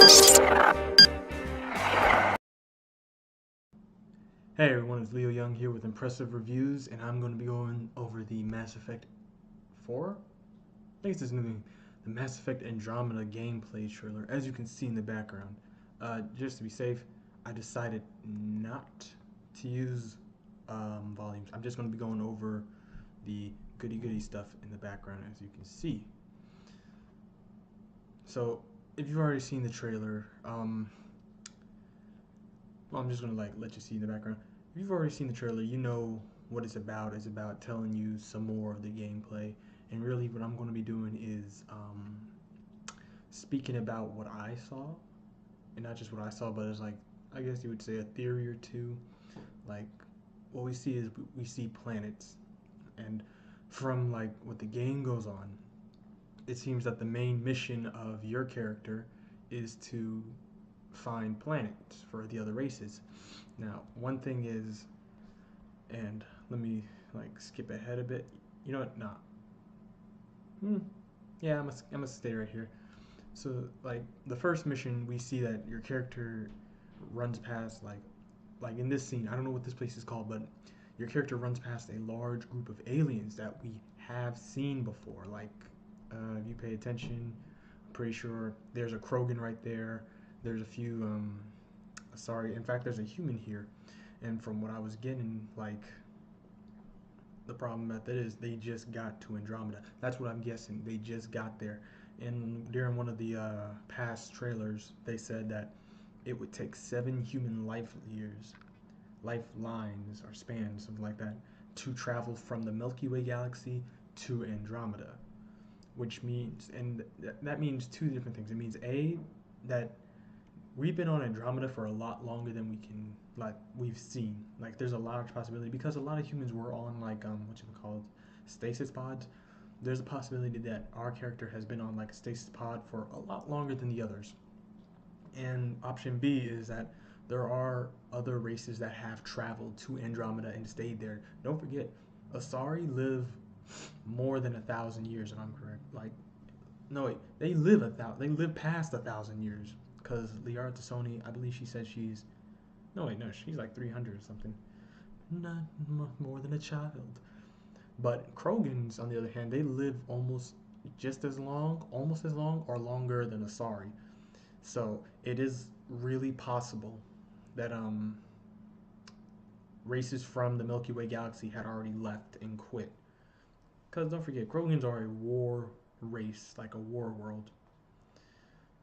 Hey everyone, it's Leo Young here with Impressive Reviews, and I'm going to be going over the Mass Effect 4? I think it's this new the Mass Effect Andromeda gameplay trailer. As you can see in the background, just to be safe, I decided not to use volumes. I'm just going to be going over the goody stuff in the background, as you can see. So, if you've already seen the trailer, well, I'm just gonna let you see in the background. If you've already seen the trailer, you know what it's about. It's about telling you some more of the gameplay, and really, what I'm gonna be doing is speaking about what I saw, and not just what I saw, but it's like I guess you would say a theory or two. Like what we see is we see planets, and from like what the game goes on, it seems that the main mission of your character is to find planets for the other races. Now, one thing is, and let me like skip ahead a bit. You know what? Nah. Yeah, I'm gonna stay right here. So, like the first mission, we see that your character runs past like in this scene. I don't know what this place is called, but your character runs past a large group of aliens that we have seen before. Like, if you pay attention, I'm pretty sure there's a Krogan right there. There's a few sorry, in fact there's a human here, and from what I was getting, like the problem with that is they just got to Andromeda. That's what I'm guessing. They just got there, and during one of the past trailers they said that it would take 7 human life years, lifelines or spans, something like that, to travel from the Milky Way galaxy to Andromeda, which means, and that means two different things. It means a that we've been on Andromeda for a lot longer than we've seen. Like there's a large possibility because a lot of humans were on like what you call it, stasis pods. There's a possibility that our character has been on like a stasis pod for a lot longer than the others. And option B is that there are other races that have traveled to Andromeda and stayed there. Don't forget, Asari live more than 1,000 years, if I'm correct. Like, no wait, they live past 1,000 years because Liara Tassoni, I believe she said she's no wait no she's like 300 or something, not more than a child. But Krogans, on the other hand, they live almost as long or longer than Asari. So it is really possible that races from the Milky Way galaxy had already left and quit. Because don't forget, Krogans are a war race, like a war world.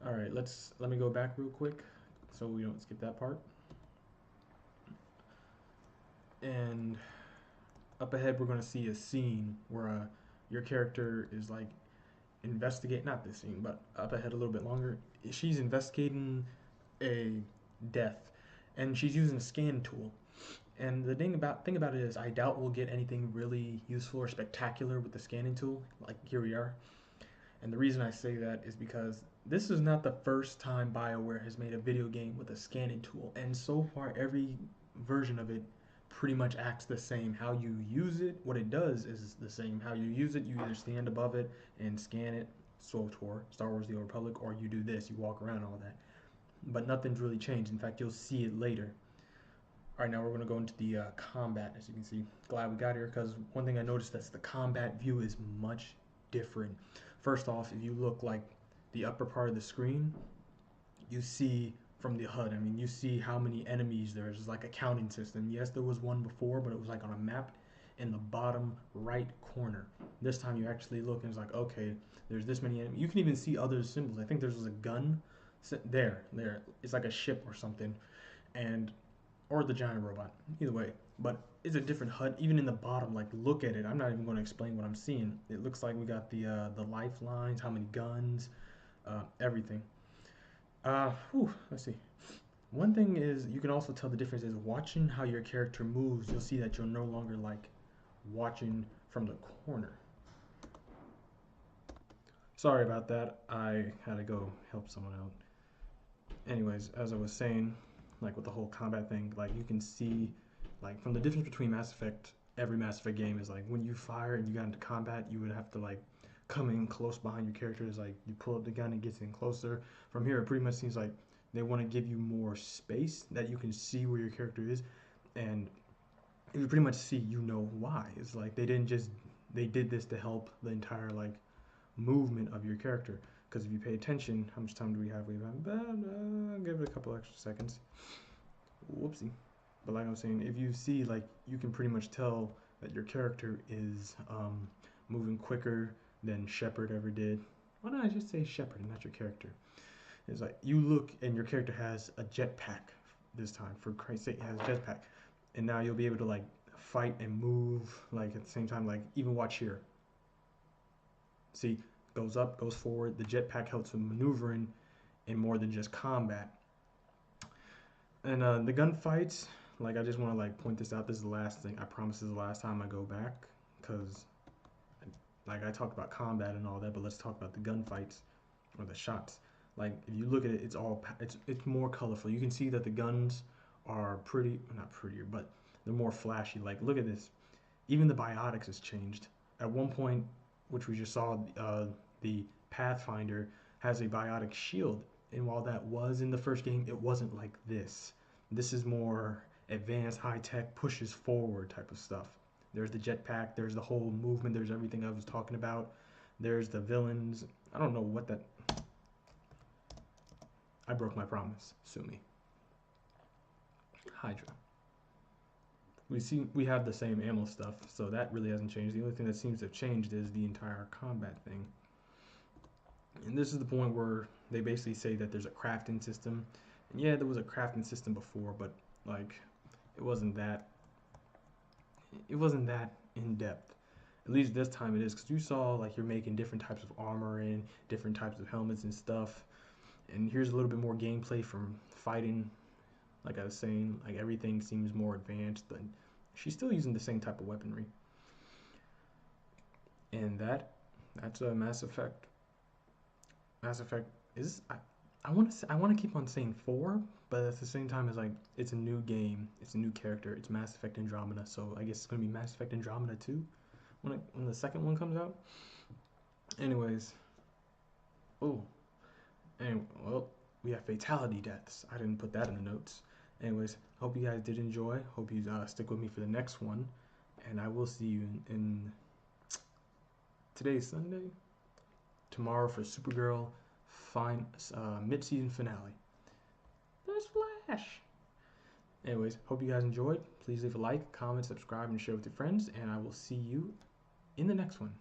All right, let me go back real quick so we don't skip that part. And up ahead, we're gonna see a scene where your character is like investigate not this scene, but up ahead a little bit longer. She's investigating a death, and she's using a scan tool. And the thing about it is, I doubt we'll get anything really useful or spectacular with the scanning tool. Like here we are, and the reason I say that is because this is not the first time BioWare has made a video game with a scanning tool, and so far every version of it pretty much acts the same. How you use it, what it does is the same. How you use it, you either stand above it and scan it, SWTOR, Star Wars The Old Republic, or you do this, you walk around, all that. But nothing's really changed. In fact, you'll see it later. All right, now we're going to go into the combat, as you can see. Glad we got here, because one thing I noticed is the combat view is much different. First off, if you look like the upper part of the screen, you see from the HUD, I mean, you see how many enemies there's. It's like a counting system. Yes, there was one before, but it was like on a map in the bottom right corner. This time you actually look and it's like, okay, there's this many enemies. You can even see other symbols. I think there's a gun there. It's like a ship or something, and or the giant robot. Either way, but it's a different HUD. Even in the bottom, like look at it. I'm not even going to explain what I'm seeing. It looks like we got the lifelines, how many guns, everything. Let's see. One thing is you can also tell the difference is watching how your character moves. You'll see that you're no longer like watching from the corner. Sorry about that. I had to go help someone out. Anyways, as I was saying, like with the whole combat thing, like you can see, like from the difference between Mass Effect, every Mass Effect game is like when you fire and you got into combat, you would have to like coming close behind your character. Is like you pull up the gun and gets in closer. From here, it pretty much seems like they want to give you more space that you can see where your character is, and if you pretty much see, you know why. It's like they didn't just they did this to help the entire like movement of your character. Because if you pay attention, how much time do we have? We have give it a couple extra seconds. Whoopsie. But like I was saying, if you see, like, you can pretty much tell that your character is moving quicker than Shepard ever did. Why don't I just say Shepard and not your character? It's like you look and your character has a jetpack this time. For Christ's sake, it has a jetpack, and now you'll be able to like fight and move like at the same time. Like even watch here. See, goes up, goes forward. The jetpack helps with maneuvering in more than just combat. And the gunfights, like I just want to like point this out. This is the last thing. I promise this is the last time I go back, because like I talked about combat and all that, but let's talk about the gunfights or the shots. Like if you look at it, it's more colorful. You can see that the guns are pretty, not prettier, but they're more flashy. Like look at this. Even the biotics has changed. At one point, which we just saw, the Pathfinder has a biotic shield, and while that was in the first game, it wasn't like this. This is more advanced, high tech, pushes forward type of stuff. There's the jetpack, there's the whole movement, there's everything I was talking about. There's the villains. I don't know what that. I broke my promise. Sue me. Hydra. We have the same ammo stuff, so that really hasn't changed. The only thing that seems to have changed is the entire combat thing. And this is the point where they basically say that there's a crafting system. And yeah, there was a crafting system before, but like it wasn't that in depth. At least this time it is, because you saw like you're making different types of armor and different types of helmets and stuff. And here's a little bit more gameplay from fighting. Like I was saying, like everything seems more advanced, but she's still using the same type of weaponry. And that's a Mass Effect. Mass Effect is I want to keep on saying 4, but at the same time it's like it's a new game, it's a new character, it's Mass Effect Andromeda, so I guess it's gonna be Mass Effect Andromeda 2 when the second one comes out. Anyways, oh, and well, we have fatality deaths. I didn't put that in the notes. Anyways, hope you guys did enjoy. Hope you stick with me for the next one, and I will see you in today's Sunday. Tomorrow for Supergirl mid-season finale. There's Flash. Anyways, hope you guys enjoyed. Please leave a like, comment, subscribe, and share with your friends, and I will see you in the next one.